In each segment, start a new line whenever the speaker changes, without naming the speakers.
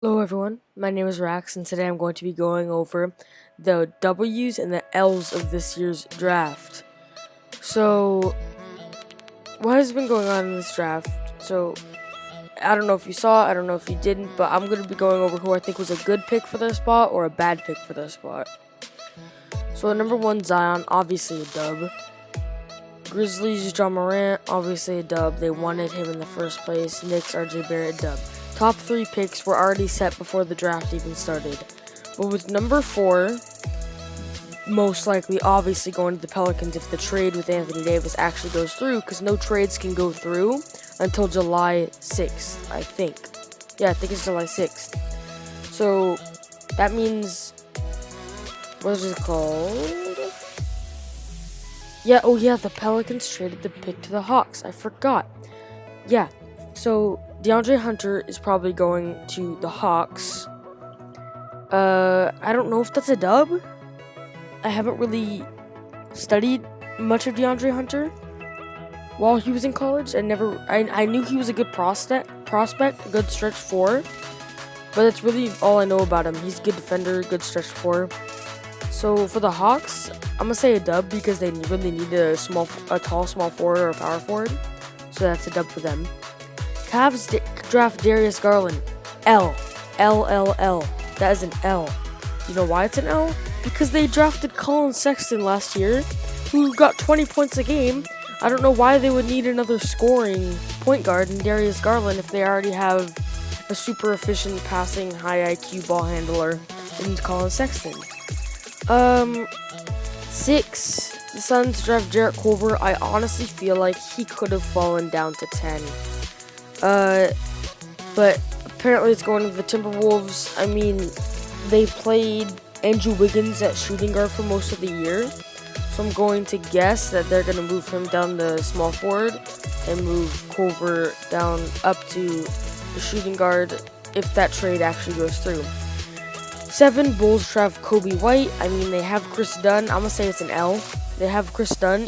Hello everyone, my name is Rax and today I'm going to be going over the W's and the L's of this year's draft. So, what has been going on in this draft? So, I don't know if you saw, I don't know if you didn't, but I'm going to be going over who I think was a good pick for their spot or a bad pick for their spot. So, number 1, Zion, obviously a dub. Grizzlies, John Morant, obviously a dub. They wanted him in the first place. Knicks, RJ Barrett, dub. Top 3 picks were already set before the draft even started. But with number 4, most likely obviously going to the Pelicans if the trade with Anthony Davis actually goes through, because no trades can go through until July 6th, I think. Yeah, I think it's July 6th. So, that means, what is it called? Yeah, oh yeah, the Pelicans traded the pick to the Hawks. I forgot. Yeah, so DeAndre Hunter is probably going to the Hawks. I don't know if that's a dub. I haven't really studied much of DeAndre Hunter while he was in college. I knew he was a good prospect, a good stretch 4, but that's really all I know about him. He's a good defender, good stretch 4. So for the Hawks, I'm gonna say a dub because they really need a tall small forward or a power forward. So that's a dub for them. Cavs draft Darius Garland. L. That is an L. You know why it's an L? Because they drafted Colin Sexton last year, who got 20 points a game. I don't know why they would need another scoring point guard in Darius Garland if they already have a super efficient passing, high IQ ball handler in Colin Sexton. 6. The Suns draft Jarrett Culver. I honestly feel like he could have fallen down to 10. But apparently it's going to the Timberwolves. I mean, they played Andrew Wiggins at shooting guard for most of the year. So I'm going to guess that they're going to move him down to small forward and move Culver down up to the shooting guard if that trade actually goes through. 7. Bulls draft Kobe White. I mean, they have Chris Dunn. I'm going to say it's an L. They have Chris Dunn.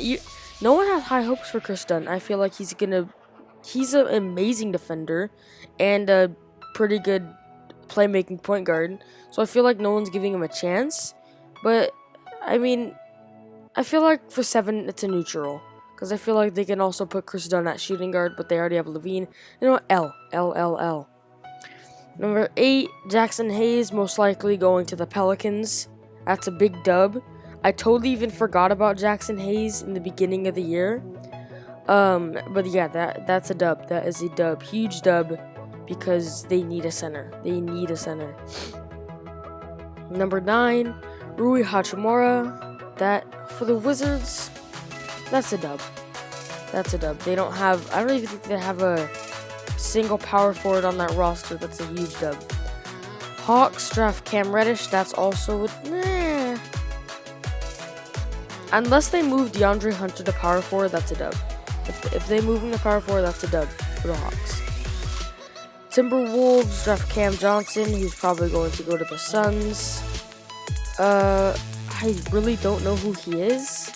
No one has high hopes for Chris Dunn. I feel like he's an amazing defender and a pretty good playmaking point guard. So I feel like no one's giving him a chance. But, I mean, I feel like for 7, it's a neutral. Because I feel like they can also put Chris Dunn at shooting guard, but they already have Levine. You know what? L. Number 8, Jackson Hayes, most likely going to the Pelicans. That's a big dub. I totally even forgot about Jackson Hayes in the beginning of the year. But yeah, that's a dub. That is a dub. Huge dub because they need a center. Number 9, Rui Hachimura. That, for the Wizards, that's a dub. They don't have, I don't even think they have a single power forward on that roster. That's a huge dub. Hawks draft Cam Reddish. That's also unless they move DeAndre Hunter to power forward, that's a dub. If they move him to power forward, that's a dub for the Hawks. Timberwolves draft Cam Johnson. He's probably going to go to the Suns. I really don't know who he is,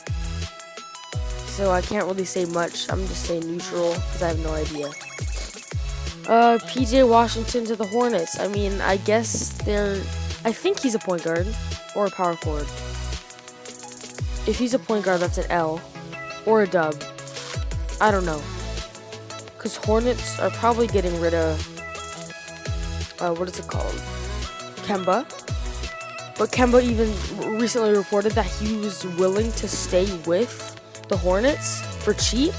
so I can't really say much. I'm just saying neutral because I have no idea. PJ Washington to the Hornets. I mean, I think he's a point guard or a power forward. If he's a point guard, that's an L or a dub. I don't know. Because Hornets are probably getting rid of, what is it called? Kemba. But Kemba even recently reported that he was willing to stay with the Hornets for cheap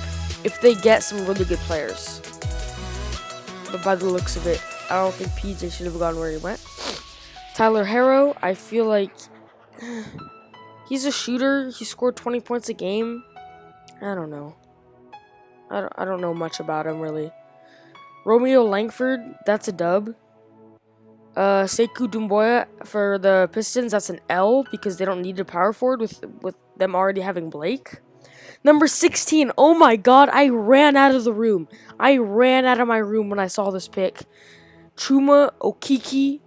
if they get some really good players. But by the looks of it, I don't think PJ should have gone where he went. Tyler Herro, I feel like he's a shooter. He scored 20 points a game. I don't know. I don't know much about him, really. Romeo Langford, that's a dub. Sekou Doumbouya for the Pistons, that's an L because they don't need a power forward with them already having Blake. Number 16, oh my god, I ran out of the room. I ran out of my room when I saw this pick. Chuma Okeke,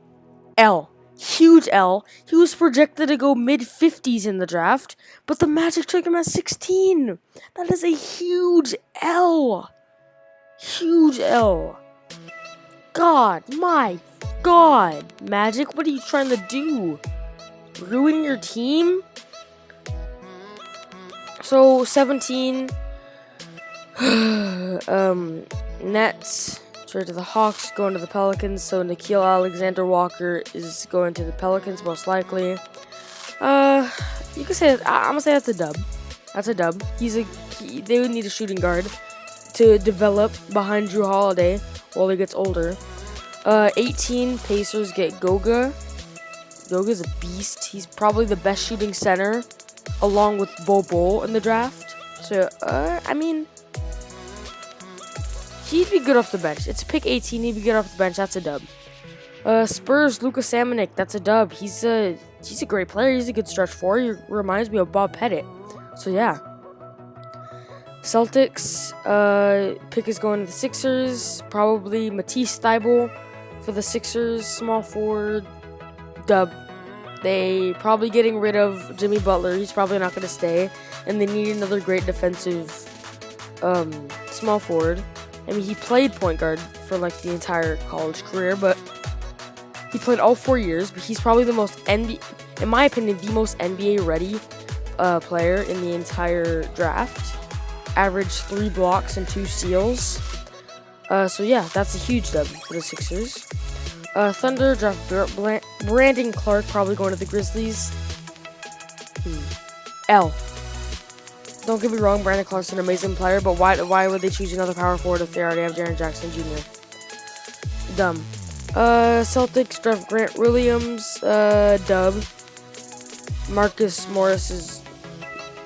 L. Huge L. He was projected to go mid-50s in the draft, but the Magic took him at 16. That is a huge L. God, my God, Magic, what are you trying to do? Ruin your team? So 17. Nets trade to the Hawks, going to the Pelicans. So Nickeil Alexander-Walker is going to the Pelicans most likely. You could say I'm gonna say that's a dub. That's a dub. They would need a shooting guard to develop behind Drew Holiday while he gets older. 18 Pacers get Goga. Goga's a beast. He's probably the best shooting center, along with Bol Bol in the draft. So I mean, he'd be good off the bench. It's pick 18. He'd be good off the bench. That's a dub. Spurs Luka Samanic. That's a dub. He's a great player. He's a good stretch four. He reminds me of Bob Pettit. So yeah. Celtics, pick is going to the Sixers. Probably Matisse Thybulle for the Sixers. Small forward, dub. They probably getting rid of Jimmy Butler. He's probably not going to stay. And they need another great defensive small forward. I mean, he played point guard for like the entire college career, but he played all 4 years. But he's probably the most in my opinion, the most NBA ready player in the entire draft. Averaged 3 blocks and 2 steals. So yeah, that's a huge dub for the Sixers. Thunder draft Brandon Clark, probably going to the Grizzlies. L. Don't get me wrong, Brandon Clark's an amazing player, but why would they choose another power forward if they already have Jaren Jackson Jr.? Dumb. Celtics draft Grant Williams, dub. Marcus Morris is,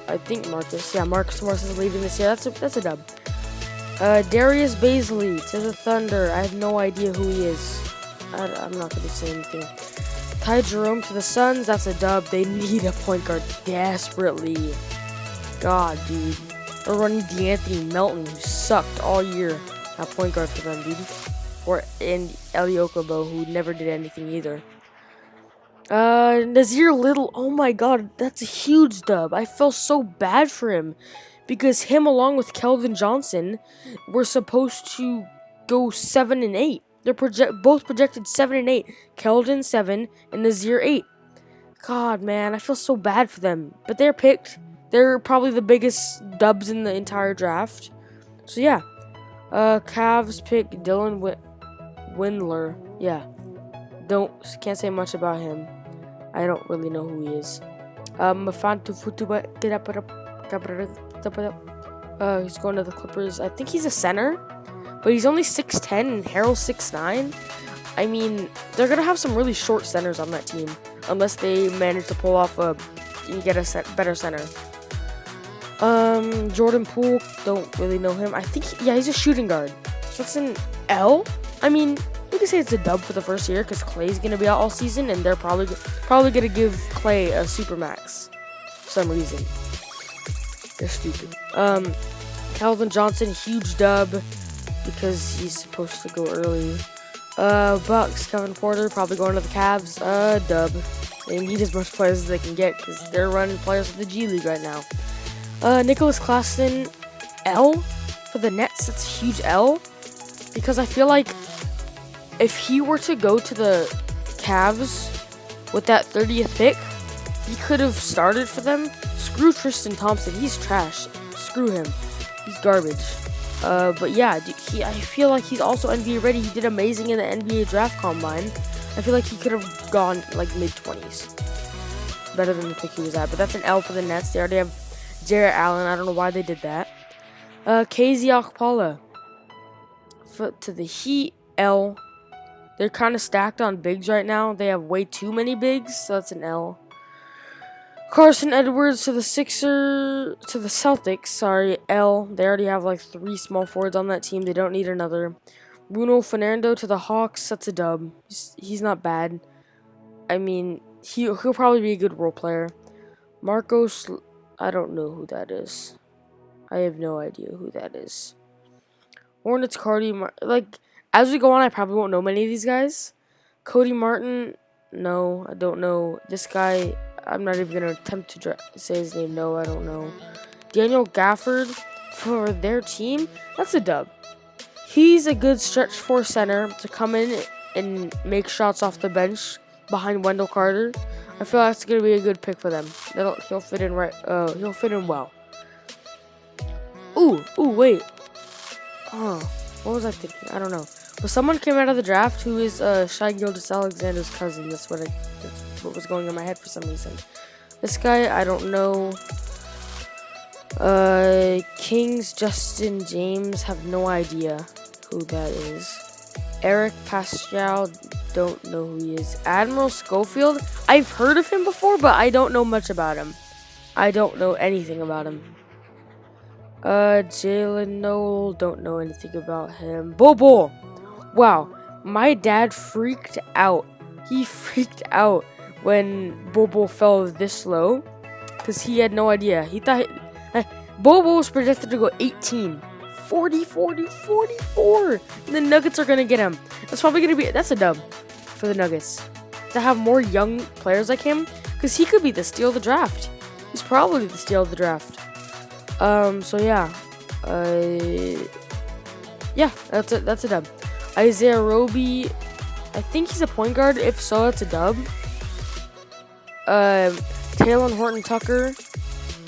I think Marcus Morris is leaving this year. That's a dub. Darius Bazley to the Thunder. I have no idea who he is. I'm not going to say anything. Ty Jerome to the Suns. That's a dub. They need a point guard desperately. God, dude. They're running DeAnthony Melton, who sucked all year at point guard for them, dude. And Eli Okobo, who never did anything either. Nazir Little. Oh my God, that's a huge dub. I felt so bad for him because him, along with Keldon Johnson, were supposed to go 7 and 8. They're both projected 7 and 8. Keldon 7 and Nazir 8. God, man, I feel so bad for them. But they're picked. They're probably the biggest dubs in the entire draft. So yeah, Cavs pick Dylan Windler. Yeah, can't say much about him. I don't really know who he is. He's going to the Clippers. I think he's a center, but he's only 6'10", and Harrell's 6'9". I mean, they're gonna have some really short centers on that team unless they manage to pull off and get a better center. Jordan Poole, don't really know him. I think, he's a shooting guard. So that's an L. I mean, we can say it's a dub for the first year because Clay's gonna be out all season, and they're probably gonna give Clay a supermax for some reason. They're stupid. Calvin Johnson, huge dub because he's supposed to go early. Bucks, Kevin Porter, probably going to the Cavs. Dub. They need as much players as they can get because they're running players with the G League right now. Nicholas Claxton, L for the Nets. That's a huge L because I feel like if he were to go to the Cavs with that 30th pick, he could have started for them. Screw Tristan Thompson. He's trash. Screw him. He's garbage. But yeah, I feel like he's also NBA ready. He did amazing in the NBA draft combine. I feel like he could have gone like mid-20s. Better than the pick he was at. But that's an L for the Nets. They already have Jarrett Allen. I don't know why they did that. KZ Okpala to the Heat, L. They're kind of stacked on bigs right now. They have way too many bigs, so that's an L. Carson Edwards to the Celtics, L. They already have like 3 small forwards on that team. They don't need another. Bruno Fernando to the Hawks, that's a dub. He's not bad. I mean, he'll probably be a good role player. Marcos, I don't know who that is. I have no idea who that is. Hornets, as we go on, I probably won't know many of these guys. Cody Martin, no, I don't know. This guy, I'm not even going to attempt to say his name. No, I don't know. Daniel Gafford for their team, that's a dub. He's a good stretch 4 center to come in and make shots off the bench behind Wendell Carter. I feel that's gonna be a good pick for them. He'll fit in right. He'll fit in well. Ooh, wait. Oh, what was I thinking? I don't know. But someone came out of the draft who is Shai Gilgeous-Alexander's cousin. That's what was going in my head for some reason. This guy, I don't know. Kings Justin James, have no idea who that is. Eric Pascal, don't know who he is. Admiral Schofield, I've heard of him before, but I don't know much about him. I don't know anything about him. Jalen Noel, don't know anything about him. Bobo! Wow, my dad freaked out. He freaked out when Bobo fell this low, because he had no idea. He thought Bobo was projected to go 18, 40, 40, 44. And the Nuggets are going to get him. That's probably going to be, that's a dub for the Nuggets. To have more young players like him, because he could be the steal of the draft. He's probably the steal of the draft. So yeah. Yeah, that's a dub. Isaiah Roby, I think he's a point guard. If so, that's a dub. Talen Horton-Tucker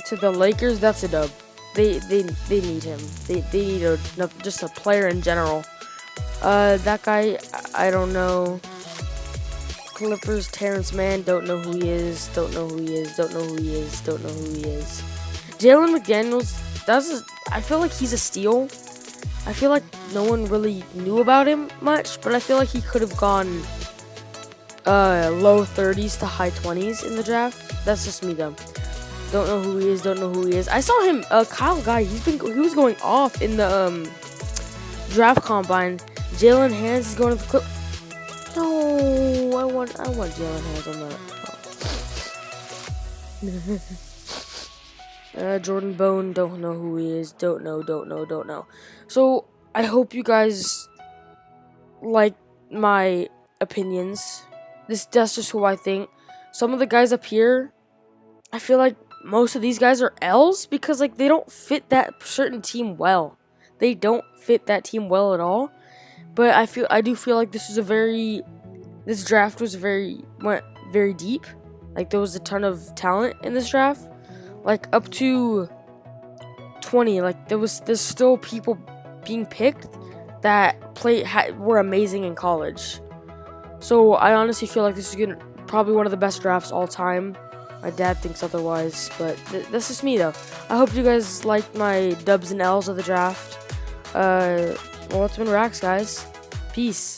to the Lakers, that's a dub. They need him. They need just a player in general. That guy, I don't know. Clippers, Terrence Mann, don't know who he is. Don't know who he is. Don't know who he is. Don't know who he is. Jalen McDaniels, I feel like he's a steal. I feel like no one really knew about him much, but I feel like he could have gone low 30s to high 20s in the draft. That's just me though. Don't know who he is. Don't know who he is. I saw him, Kyle Guy. He was going off in the draft combine. Jalen Hands is going to the clip. No, I want Jalen Hands on that. Jordan Bone, don't know who he is. Don't know. So I hope you guys like my opinions. That's just who I think. Some of the guys up here, I feel like most of these guys are L's because like they don't fit that certain team well. They don't fit that team well at all. But I do feel like this draft went very deep. Like there was a ton of talent in this draft. Like up to 20, like there's still people being picked that were amazing in college. So I honestly feel like this is probably one of the best drafts all time. My dad thinks otherwise, but that's just me though. I hope you guys liked my dubs and L's of the draft. Well, it's been Rax, guys. Peace.